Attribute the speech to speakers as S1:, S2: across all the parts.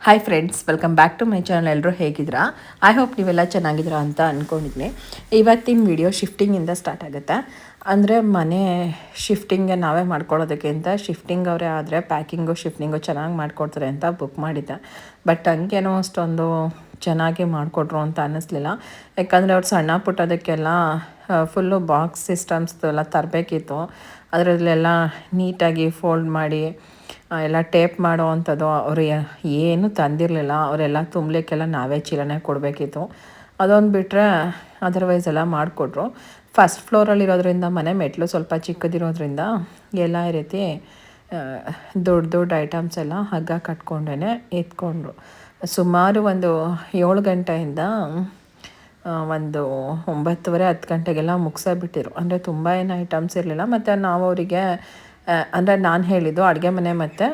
S1: Hi friends, welcome back to my channel. ಎಲ್ಲರೂ ಹೇಗಿದ್ದೀರಾ? I hope ನೀವೆಲ್ಲ ಚೆನ್ನಾಗಿದ್ದೀರಾ ಅಂತ ಅಂದ್ಕೊಂಡಿದ್ದೀನಿ. ಇವತ್ತಿನ ವಿಡಿಯೋ ಶಿಫ್ಟಿಂಗಿಂದ ಸ್ಟಾರ್ಟ್ ಆಗುತ್ತೆ. ಅಂದರೆ ಮನೆ ಶಿಫ್ಟಿಂಗ್ಗೆ ನಾವೇ ಮಾಡ್ಕೊಳ್ಳೋದಕ್ಕಿಂತ ಶಿಫ್ಟಿಂಗ್ ಅವರೇ ಆದರೆ ಪ್ಯಾಕಿಂಗು ಶಿಫ್ಟಿಂಗು ಚೆನ್ನಾಗಿ ಮಾಡಿಕೊಡ್ತಾರೆ ಅಂತ ಬುಕ್ ಮಾಡಿದ್ದೆ. ಬಟ್ ಹಂಗೇನೋ ಅಷ್ಟೊಂದು ಚೆನ್ನಾಗಿ ಮಾಡಿಕೊಟ್ರು ಅಂತ ಅನ್ನಿಸ್ಲಿಲ್ಲ. ಯಾಕಂದರೆ ಅವ್ರು ಸಣ್ಣ ಪುಟ್ಟದಕ್ಕೆಲ್ಲ ಫುಲ್ಲು ಬಾಕ್ಸ್ ಸಿಸ್ಟಮ್ಸ್ದು ಎಲ್ಲ ತರಬೇಕಿತ್ತು. ಅದರಲ್ಲೆಲ್ಲ ನೀಟಾಗಿ ಫೋಲ್ಡ್ ಮಾಡಿ ಎಲ್ಲ ಟೇಪ್ ಮಾಡೋ ಅಂಥದ್ದು ಅವರು ಏನು ತಂದಿರಲಿಲ್ಲ. ಅವರೆಲ್ಲ ತುಂಬಲಿಕ್ಕೆಲ್ಲ ನಾವೇ ಚೀಲನೇ ಕೊಡಬೇಕಿತ್ತು. ಅದೊಂದು ಬಿಟ್ಟರೆ ಅದರ್ವೈಸ್ ಎಲ್ಲ ಮಾಡಿಕೊಟ್ರು. ಫಸ್ಟ್ ಫ್ಲೋರಲ್ಲಿರೋದ್ರಿಂದ ಮನೆ ಮೆಟ್ಲು ಸ್ವಲ್ಪ ಚಿಕ್ಕದಿರೋದ್ರಿಂದ ಎಲ್ಲ ಈ ರೀತಿ ದೊಡ್ಡ ದೊಡ್ಡ ಐಟಮ್ಸ್ ಎಲ್ಲ ಹಗ್ಗ ಕಟ್ಕೊಂಡೇ ಎತ್ಕೊಂಡ್ರು. ಸುಮಾರು ಒಂದು 7 ಗಂಟೆಯಿಂದ ಒಂದು 9:30 10 ಗಂಟೆಗೆಲ್ಲ ಮುಗಿಸೇ ಅಂದರೆ ತುಂಬ ಏನು ಐಟಮ್ಸ್ ಇರಲಿಲ್ಲ. ಮತ್ತು ನಾವು ಅವರಿಗೆ ಅಂದರೆ ನಾನು ಹೇಳಿದ್ದು ಅಡುಗೆ ಮನೆ ಮತ್ತು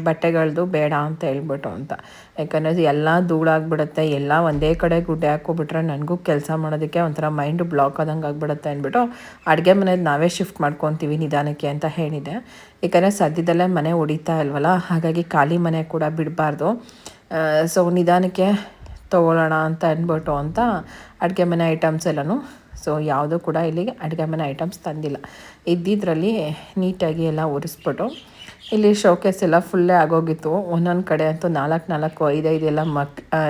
S1: ಬಟ್ಟೆಗಳದ್ದು ಬೇಡ ಅಂತ ಹೇಳ್ಬಿಟ್ಟು ಅಂತ. ಯಾಕಂದರೆ ಎಲ್ಲ ಧೂಳಾಗ್ಬಿಡುತ್ತೆ, ಎಲ್ಲ ಒಂದೇ ಕಡೆ ಗುಡ್ಡೆ ಹಾಕ್ಕೊಬಿಟ್ರೆ ನನಗೂ ಕೆಲಸ ಮಾಡೋದಕ್ಕೆ ಒಂಥರ ಮೈಂಡು ಬ್ಲಾಕ್ ಆದಂಗೆ ಆಗಿಬಿಡುತ್ತೆ ಅಂದ್ಬಿಟ್ಟು ಅಡುಗೆ ಮನೆದು ನಾವೇ ಶಿಫ್ಟ್ ಮಾಡ್ಕೊತೀವಿ ನಿಧಾನಕ್ಕೆ ಅಂತ ಹೇಳಿದೆ. ಯಾಕಂದರೆ ಸದ್ಯದಲ್ಲೇ ಮನೆ ಹೊಡಿತಾ ಇಲ್ವಲ್ಲ, ಹಾಗಾಗಿ ಖಾಲಿ ಮನೆ ಕೂಡ ಬಿಡಬಾರ್ದು. ಸೊ ನಿಧಾನಕ್ಕೆ ತೊಗೊಳ್ಳೋಣ ಅಂತ ಅಂದ್ಬಿಟ್ಟು ಅಂತ ಅಡುಗೆ ಮನೆ ಐಟಮ್ಸ್ ಎಲ್ಲನೂ ಸೊ ಯಾವುದೂ ಕೂಡ ಇಲ್ಲಿಗೆ ಅಡುಗೆ ಮನೆ ಐಟಮ್ಸ್ ತಂದಿಲ್ಲ. ಇದ್ದಿದ್ದರಲ್ಲಿ ನೀಟಾಗಿ ಎಲ್ಲ ಒರೆಸ್ಬಿಟ್ಟು ಇಲ್ಲಿ ಶೋಕೇಸ್ ಎಲ್ಲ ಫುಲ್ಲೇ ಆಗೋಗಿತ್ತು. ಒಂದೊಂದು ಕಡೆ ಅಂತೂ 4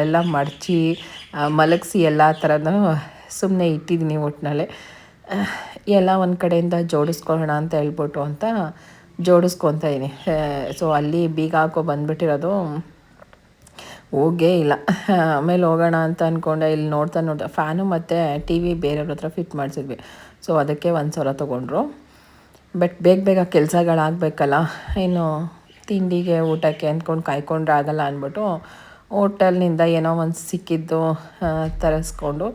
S1: ಎಲ್ಲ ಮಡಚಿ ಮಲಗಿಸಿ ಎಲ್ಲ ಥರನೂ ಸುಮ್ಮನೆ ಇಟ್ಟಿದ್ದೀನಿ. ಒಟ್ಟಿನಲ್ಲಿ ಎಲ್ಲ ಒಂದು ಕಡೆಯಿಂದ ಜೋಡಿಸ್ಕೊಳ್ಳೋಣ ಅಂತ ಹೇಳ್ಬಿಟ್ಟು ಅಂತ ಜೋಡಿಸ್ಕೊತಾ ಇದ್ದೀನಿ. ಸೊ ಅಲ್ಲಿ ಬೀಗ ಹಾಕೋ ಬಂದುಬಿಟ್ಟಿರೋದು ಹೋಗೇ ಇಲ್ಲ. ಆಮೇಲೆ ಹೋಗೋಣ ಅಂತ ಅಂದ್ಕೊಂಡೆ. ಇಲ್ಲಿ ನೋಡ್ತಾ ಫ್ಯಾನು ಮತ್ತು ಟಿ ವಿ ಬೇರೆಯವ್ರ ಹತ್ರ ಫಿಟ್ ಮಾಡಿಸಿದ್ವಿ. ಸೊ ಅದಕ್ಕೆ 1,000 ತೊಗೊಂಡ್ರು. ಬಟ್ ಬೇಗ ಕೆಲಸಗಳಾಗಬೇಕಲ್ಲ, ಇನ್ನು ತಿಂಡಿಗೆ ಊಟಕ್ಕೆ ಅಂದ್ಕೊಂಡು ಕಾಯ್ಕೊಂಡ್ರೆ ಆಗಲ್ಲ ಅಂದ್ಬಿಟ್ಟು ಹೋಟೆಲ್ನಿಂದ ಏನೋ ಒಂದು ಸಿಕ್ಕಿದ್ದು ತರಿಸ್ಕೊಂಡು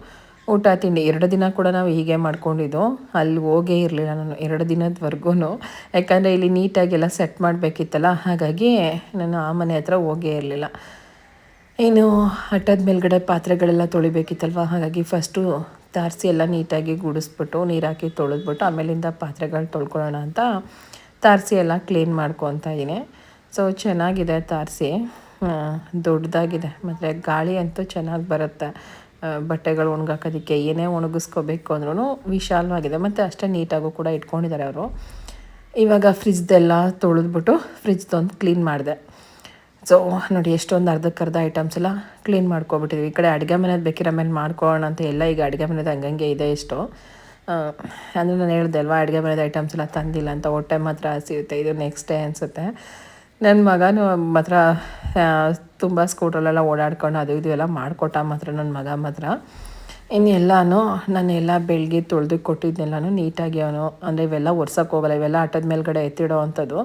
S1: ಊಟ ತಿಂಡಿ 2 ದಿನ ಕೂಡ ನಾವು ಹೀಗೆ ಮಾಡ್ಕೊಂಡಿದ್ದು. ಅಲ್ಲಿ ಹೋಗೇ ಇರಲಿಲ್ಲ ನಾನು 2 ದಿನದವರೆಗೂ. ಯಾಕಂದರೆ ಇಲ್ಲಿ ನೀಟಾಗೆಲ್ಲ ಸೆಟ್ ಮಾಡಬೇಕಿತ್ತಲ್ಲ, ಹಾಗಾಗಿ ನಾನು ಆ ಮನೆ ಹತ್ರ ಹೋಗೇ ಇರಲಿಲ್ಲ. ಇನ್ನು ಹಟ್ಟದ ಮೇಲ್ಗಡೆ ಪಾತ್ರೆಗಳೆಲ್ಲ ತೊಳಿಬೇಕಿತ್ತಲ್ವ, ಹಾಗಾಗಿ ಫಸ್ಟು ತಾರಸಿ ಎಲ್ಲ ನೀಟಾಗಿ ಗುಡಿಸ್ಬಿಟ್ಟು ನೀರು ಹಾಕಿ ತೊಳೆದ್ಬಿಟ್ಟು ಆಮೇಲಿಂದ ಪಾತ್ರೆಗಳು ತೊಳ್ಕೊಳ್ಳೋಣ ಅಂತ ತಾರಸಿ ಎಲ್ಲ ಕ್ಲೀನ್ ಮಾಡ್ಕೊತಾ ಇದ್ದೀನಿ. ಸೊ ಚೆನ್ನಾಗಿದೆ ತಾರಸಿ, ದೊಡ್ಡದಾಗಿದೆ ಮತ್ತು ಗಾಳಿ ಅಂತೂ ಚೆನ್ನಾಗಿ ಬರುತ್ತೆ. ಬಟ್ಟೆಗಳು ಒಣಗಾಕೋದಕ್ಕೆ ಏನೇ ಒಣಗಿಸ್ಕೋಬೇಕು ಅಂದ್ರೂ ವಿಶಾಲವಾಗಿದೆ ಮತ್ತು ಅಷ್ಟೇ ನೀಟಾಗೂ ಕೂಡ ಇಟ್ಕೊಂಡಿದ್ದಾರೆ ಅವರು. ಇವಾಗ ಫ್ರಿಜ್ದೆಲ್ಲ ತೊಳೆದ್ಬಿಟ್ಟು ಫ್ರಿಜ್ದೊಂದು ಕ್ಲೀನ್ ಮಾಡಿದೆ. ಸೊ ನೋಡಿ, ಎಷ್ಟೊಂದು ಅರ್ಧಕ್ಕರ್ಧ ಐಟಮ್ಸ್ ಎಲ್ಲ ಕ್ಲೀನ್ ಮಾಡ್ಕೊಬಿಟ್ಟಿದ್ವಿ. ಈ ಕಡೆ ಅಡುಗೆ ಮನೆದು ಬೇಕಿರೋ ಮೇಲೆ ಮಾಡ್ಕೊಳ್ಳೋಣ ಅಂತ ಎಲ್ಲ ಈಗ ಅಡುಗೆ ಮನೆದು ಹಂಗಂಗೆ ಇದೆ ಎಷ್ಟೋ. ಅಂದರೆ ನಾನು ಹೇಳಿದೆ ಅಲ್ವಾ, ಅಡುಗೆ ಮನೆದು ಐಟಮ್ಸ್ ಎಲ್ಲ ತಂದಿಲ್ಲ ಅಂತ. ಹೊಟ್ಟೆ ಮಾತ್ರ ಹಸಿಯುತ್ತೆ. ಇದು ನೆಕ್ಸ್ಟ್ ಡೇ ಅನಿಸುತ್ತೆ. ನನ್ನ ಮಗನೂ ಮಾತ್ರ ತುಂಬ ಸ್ಕೂಟ್ರಲ್ಲೆಲ್ಲ ಓಡಾಡ್ಕೊಂಡು ಅದು ಇದು ಎಲ್ಲ ಮಾಡಿಕೊಟ್ಟ ಮಾತ್ರ ನನ್ನ ಮಗ ಮಾತ್ರ. ಇನ್ನೆಲ್ಲನೂ ನಾನೆಲ್ಲ ಬೆಳಗ್ಗೆ ತೊಳೆದು ಕೊಟ್ಟಿದ್ದೆಲ್ಲನೂ ನೀಟಾಗಿ ಅವನು ಅಂದರೆ ಇವೆಲ್ಲ ಒರ್ಸೋಕ್ಕೆ ಹೋಗಲ್ಲ, ಇವೆಲ್ಲ ಹಟ್ಟದ ಮೇಲ್ಗಡೆ ಎತ್ತಿಡೋ ಅಂಥದ್ದು.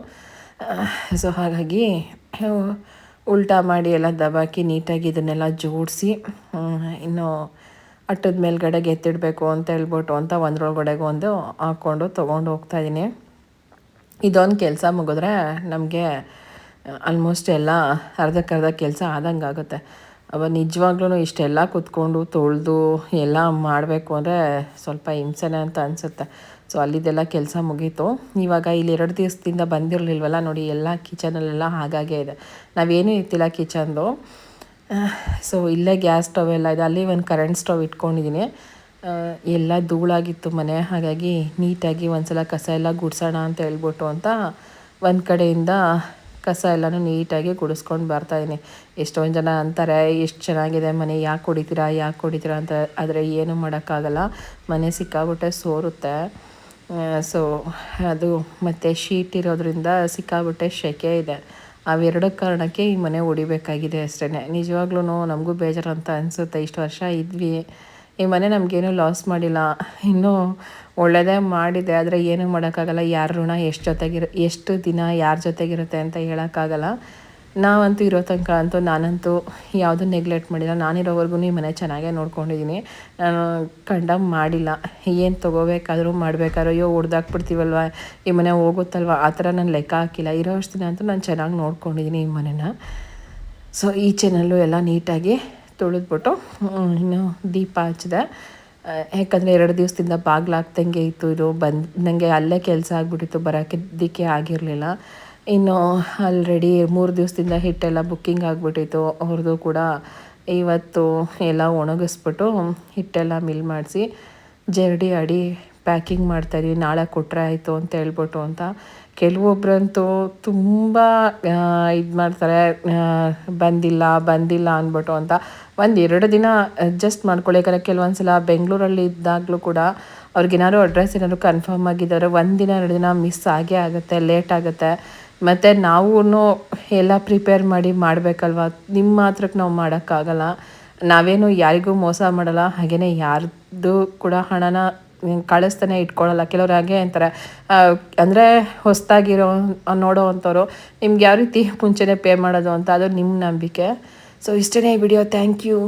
S1: ಸೊ ಹಾಗಾಗಿ ಉಲ್ಟಾ ಮಾಡಿ ಎಲ್ಲ ದಬಾಕಿ ನೀಟಾಗಿ ಇದನ್ನೆಲ್ಲ ಜೋಡಿಸಿ ಇನ್ನು ಹಟ್ಟದ ಮೇಲ್ಗಡೆಗೆ ಎತ್ತಿಡಬೇಕು ಅಂತ ಹೇಳ್ಬಿಟ್ಟು ಅಂತ ಒಂದರೊಳಗಡೆಗೆ ಒಂದು ಹಾಕ್ಕೊಂಡು ತೊಗೊಂಡು ಹೋಗ್ತಾಯಿದ್ದೀನಿ. ಇದೊಂದು ಕೆಲಸ ಮುಗಿದ್ರೆ ನಮಗೆ ಆಲ್ಮೋಸ್ಟ್ ಎಲ್ಲ ಅರ್ಧಕ್ಕರ್ಧ ಕೆಲಸ ಆದಂಗೆ ಆಗುತ್ತೆ. ನಿಜವಾಗ್ಲೂ ಇಷ್ಟೆಲ್ಲ ಕೂತ್ಕೊಂಡು ತೊಳೆದು ಎಲ್ಲ ಮಾಡಬೇಕು ಅಂದರೆ ಸ್ವಲ್ಪ ಹಿಂಸೆನೇ ಅಂತ ಅನಿಸುತ್ತೆ. ಸೊ ಅಲ್ಲಿದ್ದೆಲ್ಲ ಕೆಲಸ ಮುಗೀತು. ಇವಾಗ ಇಲ್ಲಿ 2 ದಿವಸದಿಂದ ಬಂದಿರಲಿಲ್ವಲ್ಲ ನೋಡಿ, ಎಲ್ಲ ಕಿಚನಲ್ಲೆಲ್ಲ ಹಾಗಾಗೇ ಇದೆ. ನಾವೇನೂ ಇರ್ತಿಲ್ಲ ಕಿಚನ್ದು. ಸೊ ಇಲ್ಲೇ ಗ್ಯಾಸ್ ಸ್ಟವ್ ಎಲ್ಲ ಇದೆ, ಅಲ್ಲಿ ಒಂದು ಕರೆಂಟ್ ಸ್ಟವ್ ಇಟ್ಕೊಂಡಿದ್ದೀನಿ. ಎಲ್ಲ ಧೂಳಾಗಿತ್ತು ಮನೆ, ಹಾಗಾಗಿ ನೀಟಾಗಿ ಒಂದು ಸಲ ಕಸ ಎಲ್ಲ ಗುಡಿಸೋಣ ಅಂತ ಹೇಳ್ಬಿಟ್ಟು ಅಂತ ಒಂದು ಕಡೆಯಿಂದ ಕಸ ಎಲ್ಲನೂ ನೀಟಾಗಿ ಗುಡಿಸ್ಕೊಂಡು ಬರ್ತಾಯಿದ್ದೀನಿ. ಎಷ್ಟೊಂದು ಜನ ಅಂತಾರೆ, ಎಷ್ಟು ಚೆನ್ನಾಗಿದೆ ಮನೆ, ಯಾಕೆ ಹೊಡಿತೀರಾ ಅಂತ. ಆದರೆ ಏನೂ ಮಾಡೋಕ್ಕಾಗಲ್ಲ, ಮನೆ ಸಿಕ್ಕಾಬಿಟ್ಟೆ ಸೋರುತ್ತೆ. ಸೊ ಅದು ಮತ್ತು ಶೀಟ್ ಇರೋದ್ರಿಂದ ಸಿಕ್ಕಾಬಿಟ್ಟೆ ಸೆಕೆ ಇದೆ. ಅವೆರಡು ಕಾರಣಕ್ಕೆ ಈ ಮನೆ ಹೊಡಿಬೇಕಾಗಿದೆ ಅಷ್ಟೇ. ನಿಜವಾಗ್ಲೂ ನಮಗೂ ಬೇಜಾರು ಅಂತ ಅನಿಸುತ್ತೆ. ಇಷ್ಟು ವರ್ಷ ಇದ್ವಿ, ಈ ಮನೆ ನಮಗೇನೂ ಲಾಸ್ ಮಾಡಿಲ್ಲ, ಇನ್ನೂ ಒಳ್ಳೆಯದೇ ಮಾಡಿದೆ. ಆದರೆ ಏನೂ ಮಾಡೋಕ್ಕಾಗಲ್ಲ. ಯಾರ ಋಣ ಎಷ್ಟು ದಿನ ಯಾರ ಜೊತೆಗಿರುತ್ತೆ ಅಂತ ಹೇಳೋಕ್ಕಾಗಲ್ಲ. ನಾವಂತೂ ಇರೋ ತನಕ ಅಂತೂ ನಾನಂತೂ ಯಾವುದೂ ನೆಗ್ಲೆಕ್ಟ್ ಮಾಡಿಲ್ಲ. ನಾನಿರೋವರೆಗೂ ಈ ಮನೆ ಚೆನ್ನಾಗೇ ನೋಡ್ಕೊಂಡಿದ್ದೀನಿ. ನಾನು ಕಂಡಮ್ ಮಾಡಿಲ್ಲ. ಏನು ತೊಗೋಬೇಕಾದ್ರೂ ಮಾಡಬೇಕಾದ್ರೂ ಅಯ್ಯೋ ಹೊಡ್ದಾಕ್ಬಿಡ್ತೀವಲ್ವ, ಈ ಮನೆ ಹೋಗುತ್ತಲ್ವ, ಆ ಥರ ನಾನು ಲೆಕ್ಕ ಹಾಕಿಲ್ಲ. ಇರೋ ಅಷ್ಟು ದಿನ ಅಂತೂ ನಾನು ಚೆನ್ನಾಗಿ ನೋಡ್ಕೊಂಡಿದ್ದೀನಿ ಈ ಮನೆನ. ಸೊ ಈಚೆನಲ್ಲೂ ಎಲ್ಲ ನೀಟಾಗಿ ತೊಳೆದ್ಬಿಟ್ಟು ಇನ್ನು ದೀಪ ಹಚ್ಚಿದೆ. ಯಾಕಂದರೆ 2 ದಿವಸದಿಂದ ಬಾಗಿಲು ಹಾಕ್ದಂಗೆ ಇತ್ತು. ಇದು ನನಗೆ ಅಲ್ಲೇ ಕೆಲಸ ಆಗಿಬಿಟ್ಟಿತ್ತು, ಬರೋಕ್ಕಿದ್ದಕ್ಕೆ ಆಗಿರಲಿಲ್ಲ. ಇನ್ನು ಆಲ್ರೆಡಿ 3 ದಿವಸದಿಂದ ಹಿಟ್ಟೆಲ್ಲ ಬುಕ್ಕಿಂಗ್ ಆಗಿಬಿಟ್ಟಿತ್ತು. ಅವ್ರದ್ದು ಕೂಡ ಇವತ್ತು ಎಲ್ಲ ಒಣಗಿಸ್ಬಿಟ್ಟು ಹಿಟ್ಟೆಲ್ಲ ಮಿಲ್ ಮಾಡಿಸಿ ಜರಡಿ ಅಡಿ ಪ್ಯಾಕಿಂಗ್ ಮಾಡ್ತಾಯಿದ್ವಿ. ನಾಳೆ ಕೊಟ್ಟರೆ ಆಯಿತು ಅಂತ ಹೇಳ್ಬಿಟ್ಟು ಅಂತ. ಕೆಲವೊಬ್ಬರಂತೂ ತುಂಬ ಇದು ಮಾಡ್ತಾರೆ, ಬಂದಿಲ್ಲ ಅಂದ್ಬಿಟ್ಟು ಅಂತ. 1-2 ದಿನ ಅಡ್ಜಸ್ಟ್ ಮಾಡ್ಕೊಳ್ಳಿ. ಯಾಕಂದರೆ ಕೆಲವೊಂದು ಸಲ ಬೆಂಗಳೂರಲ್ಲಿ ಇದ್ದಾಗಲೂ ಕೂಡ ಅವ್ರಿಗೇನಾದ್ರು ಅಡ್ರೆಸ್ ಏನಾದ್ರು ಕನ್ಫರ್ಮ್ ಆಗಿದ್ದಾರೆ 1 ದಿನ 2 ದಿನ ಮಿಸ್ ಆಗೇ ಆಗುತ್ತೆ, ಲೇಟ್ ಆಗುತ್ತೆ. ಮತ್ತು ನಾವು ಎಲ್ಲ ಪ್ರಿಪೇರ್ ಮಾಡಿ ಮಾಡಬೇಕಲ್ವ. ನಿಮ್ಮ ಮಾತ್ರಕ್ಕೆ ನಾವು ಮಾಡೋಕ್ಕಾಗಲ್ಲ. ನಾವೇನು ಯಾರಿಗೂ ಮೋಸ ಮಾಡಲ್ಲ, ಹಾಗೆಯೇ ಯಾರ್ದು ಕೂಡ ಹಣನ ಕಳಿಸ್ತಾನೆ ಇಟ್ಕೊಳ್ಳಲ್ಲ. ಕೆಲವ್ರು ಹಾಗೆ ಅಂತಾರೆ, ಅಂದರೆ ಹೊಸದಾಗಿರೋ ನೋಡೋ ಅಂಥವ್ರು ನಿಮ್ಗೆ ಯಾವ ರೀತಿ ಮುಂಚೆನೇ ಪೇ ಮಾಡೋದು ಅಂತ. ಅದು ನಿಮ್ಮ ನಂಬಿಕೆ. ಸೊ ಇಷ್ಟೇ ವಿಡಿಯೋ. Thank you.